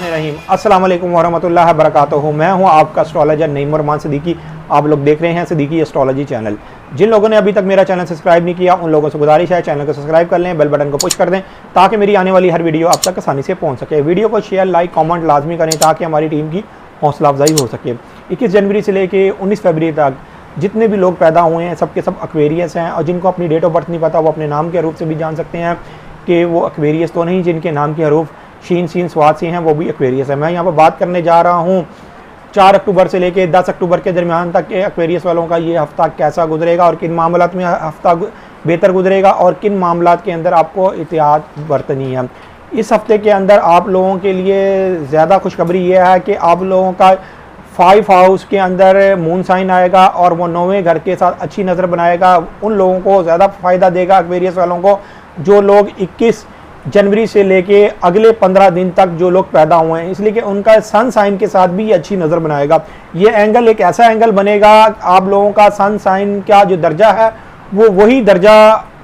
बिस्मिल्लाहिर्रहमानिर्रहीम। अस्सलाम वालेकुम वरहमतुल्लाहि वबरकातुहू। मैं हूं आपका एस्ट्रोलॉजर नईम रहमान सिद्दीकी। आप लोग देख रहे हैं सिद्दीकी एस्ट्रोलॉजी चैनल। जिन लोगों ने अभी तक मेरा चैनल सब्सक्राइब नहीं किया उन लोगों से गुजारिश है चैनल को सब्सक्राइब कर लें, बेल बटन को पुश कर दें ताकि मेरी आने वाली हर वीडियो आप तक आसानी से पहुँच सके। वीडियो को शेयर लाइक कॉमेंट लाजमी करें ताकि हमारी टीम की हौसला अफजाई हो सके। 21 जनवरी से लेकर 19 फरवरी तक जितने भी लोग पैदा हुए हैं सबके सब एक्वेरियस हैं, और जिनको अपनी डेट ऑफ बर्थ नहीं पता वो अपने नाम के हरूफ से भी जान सकते हैं कि वो एक्वेरियस तो नहीं, जिनके नाम के हरूफ शीन सीन स्वाद से हैं वो भी एक्वेरियस है। मैं यहाँ पर बात करने जा रहा हूँ 4 अक्टूबर से लेकर 10 अक्टूबर के दरमियान तक के एक्वेरियस वालों का ये हफ्ता कैसा गुजरेगा और किन मामलात में हफ्ता बेहतर गुजरेगा और किन मामलात के अंदर आपको एहतियात बरतनी है। इस हफ्ते के अंदर आप लोगों के लिए ज़्यादा खुशखबरी ये है कि आप लोगों का 5 हाउस के अंदर मून साइन आएगा और वो 9वें घर के साथ अच्छी नज़र बनाएगा। उन लोगों को ज़्यादा फ़ायदा देगा एक्वेरियस वालों को जो लोग 21 जनवरी से लेके अगले 15 दिन तक जो लोग पैदा हुए हैं, इसलिए कि उनका सन साइन के साथ भी अच्छी नज़र बनाएगा। ये एंगल एक ऐसा एंगल बनेगा आप लोगों का सन साइन का जो दर्जा है वो वही दर्जा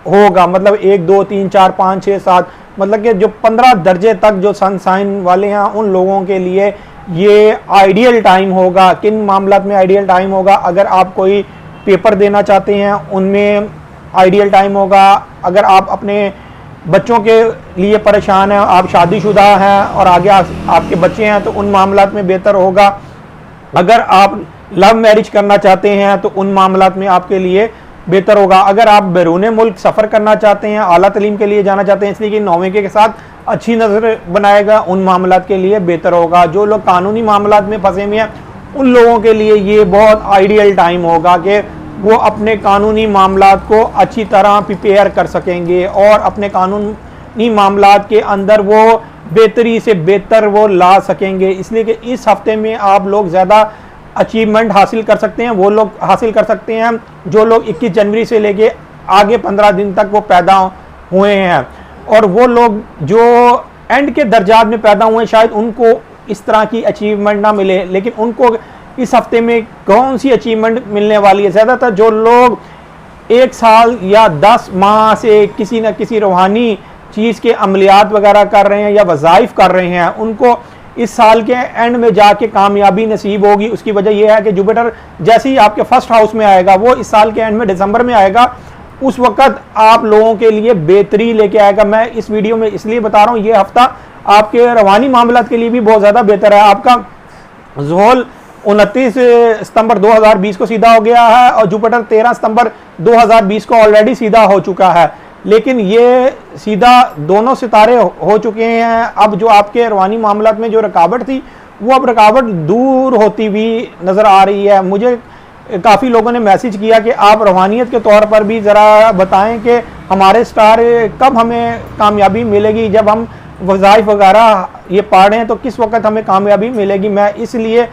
होगा, मतलब 1 2 3 4 5 6 7, मतलब कि जो 15 दर्जे तक जो सन साइन वाले हैं उन लोगों के लिए ये आइडियल टाइम होगा। किन मामलात में आइडियल टाइम होगा? अगर आप कोई पेपर देना चाहते हैं उनमें आइडियल टाइम होगा। अगर आप अपने बच्चों के लिए परेशान हैं, आप शादीशुदा हैं और आगे आपके बच्चे हैं तो उन मामलात में बेहतर होगा। अगर आप लव मैरिज करना चाहते हैं तो उन मामलात में आपके लिए बेहतर होगा। अगर आप बैरून मुल्क सफ़र करना चाहते हैं, आला तलीम के लिए जाना चाहते हैं, इसलिए कि 9वें के साथ अच्छी नज़र बनाएगा, उन मामलात के लिए बेहतर होगा। जो लोग कानूनी मामलात में फंसे हुए हैं उन लोगों के लिए ये बहुत आइडियल टाइम होगा कि वो अपने कानूनी मामलात को अच्छी तरह प्रिपेयर कर सकेंगे और अपने कानूनी मामलात के अंदर वो बेहतरी से बेहतर वो ला सकेंगे। इसलिए कि इस हफ्ते में आप लोग ज़्यादा अचीवमेंट हासिल कर सकते हैं, वो लोग हासिल कर सकते हैं जो लोग 21 जनवरी से लेके आगे 15 दिन तक वो पैदा हुए हैं। और वो लोग जो एंड के दर्जात में पैदा हुए हैं शायद उनको इस तरह की अचीवमेंट ना मिले, लेकिन उनको इस हफ्ते में कौन सी अचीवमेंट मिलने वाली है? ज़्यादातर जो लोग 1 साल या 10 माह से किसी न किसी रूहानी चीज़ के अमलियात वगैरह कर रहे हैं या वज़ाइफ कर रहे हैं उनको इस साल के एंड में जाके कामयाबी नसीब होगी। उसकी वजह यह है कि जुपिटर जैसे ही आपके फर्स्ट हाउस में आएगा, वो इस साल के एंड में दिसंबर में आएगा, उस वक़्त आप लोगों के लिए बेहतरी लेके आएगा। मैं इस वीडियो में इसलिए बता रहा हूँ ये हफ्ता आपके रवानी मामलात के लिए भी बहुत ज़्यादा बेहतर है। आपका ज़ोहल 29 सितंबर 2020 को सीधा हो गया है और जुपिटर 13 सितंबर 2020 को ऑलरेडी सीधा हो चुका है, लेकिन ये सीधा दोनों सितारे हो चुके हैं। अब जो आपके रवानी मामलात में जो रुकावट थी वो अब रुकावट दूर होती हुई नज़र आ रही है। मुझे काफ़ी लोगों ने मैसेज किया कि आप रूहानियत के तौर पर भी ज़रा बताएं कि हमारे स्टार कब हमें कामयाबी मिलेगी, जब हम वज़ाइफ वगैरह ये पढ़ रहे हैं तो किस वक्त हमें कामयाबी मिलेगी। मैं इसलिए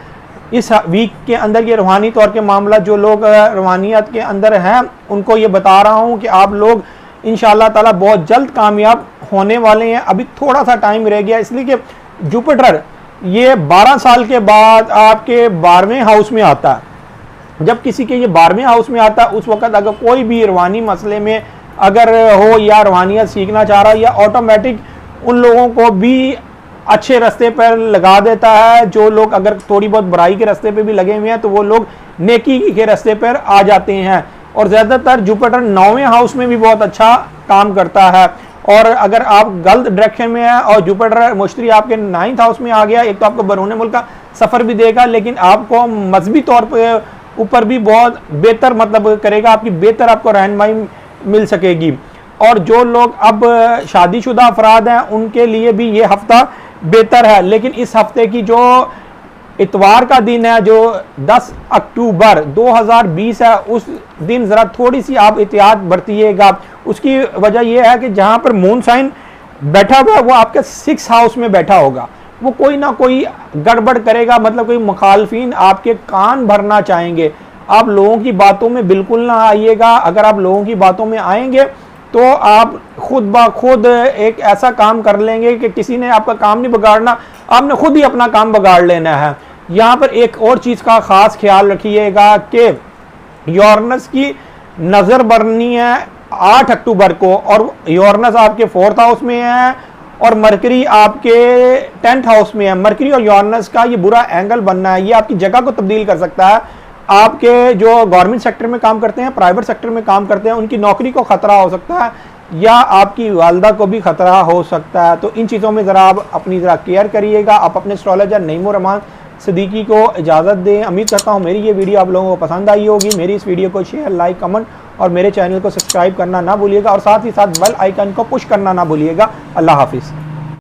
इस वीक के अंदर ये रूहानी तौर के मामला जो लोग रूहानियत के अंदर हैं उनको ये बता रहा हूँ कि आप लोग इंशाअल्लाह ताला बहुत जल्द कामयाब होने वाले हैं। अभी थोड़ा सा टाइम रह गया, इसलिए कि जुपिटर ये 12 साल के बाद आपके 12वें हाउस में आता है। जब किसी के ये 12वें हाउस में आता है उस वक्त अगर कोई भी रूहानी मसले में अगर हो या रूहानियत सीखना चाह रहा है या ऑटोमेटिक उन लोगों को भी अच्छे रास्ते पर लगा देता है। जो लोग अगर थोड़ी बहुत बुराई के रास्ते पे भी लगे हुए हैं तो वो लोग नेकी के रास्ते पर आ जाते हैं। और ज़्यादातर जुपिटर 9वें हाउस में भी बहुत अच्छा काम करता है। और अगर आप गलत डायरेक्शन में हैं और जुपिटर मुश्तरी आपके 9th हाउस में आ गया, एक तो आपको बैरून मुल्क का सफ़र भी देगा, लेकिन आपको मजहबी तौर पर ऊपर भी बहुत बेहतर मतलब करेगा, आपकी बेहतर आपको रहनुमाई मिल सकेगी। और जो लोग अब शादीशुदा अफराद हैं उनके लिए भी ये हफ्ता बेहतर है, लेकिन इस हफ्ते की जो इतवार का दिन है जो 10 अक्टूबर 2020 है उस दिन ज़रा थोड़ी सी आप एहतियात बरतिएगा। उसकी वजह यह है कि जहाँ पर मून साइन बैठा हुआ है वो आपके 6 हाउस में बैठा होगा, वो कोई ना कोई गड़बड़ करेगा, मतलब कोई मुखालफिन आपके कान भरना चाहेंगे। आप लोगों की बातों में बिल्कुल ना आइएगा। अगर आप लोगों की बातों में आएंगे तो आप खुद ब खुद एक ऐसा काम कर लेंगे कि किसी ने आपका काम नहीं बिगाड़ना, आपने खुद ही अपना काम बिगाड़ लेना है। यहाँ पर एक और चीज़ का ख़ास ख्याल रखिएगा कि यूरेनस की नज़र बरनी है 8 अक्टूबर को और यूरेनस आपके 4th हाउस में है और मरकरी आपके 10th हाउस में है। मरकरी और यूरेनस का ये बुरा एंगल बनना है, ये आपकी जगह को तब्दील कर सकता है। आपके जो गवर्नमेंट सेक्टर में काम करते हैं, प्राइवेट सेक्टर में काम करते हैं, उनकी नौकरी को खतरा हो सकता है या आपकी वालदा को भी खतरा हो सकता है। तो इन चीज़ों में ज़रा आप अपनी ज़रा केयर करिएगा। आप अपने एस्ट्रोलॉजर नईमुर रहमान सिद्दीकी को इजाज़त दें। उम्मीद करता हूँ मेरी ये वीडियो आप लोगों को पसंद आई होगी। मेरी इस वीडियो को शेयर, लाइक, कमेंट और मेरे चैनल को सब्सक्राइब करना ना भूलिएगा और साथ ही साथ बेल आइकन को पुश करना ना भूलिएगा। अल्लाह हाफिज़।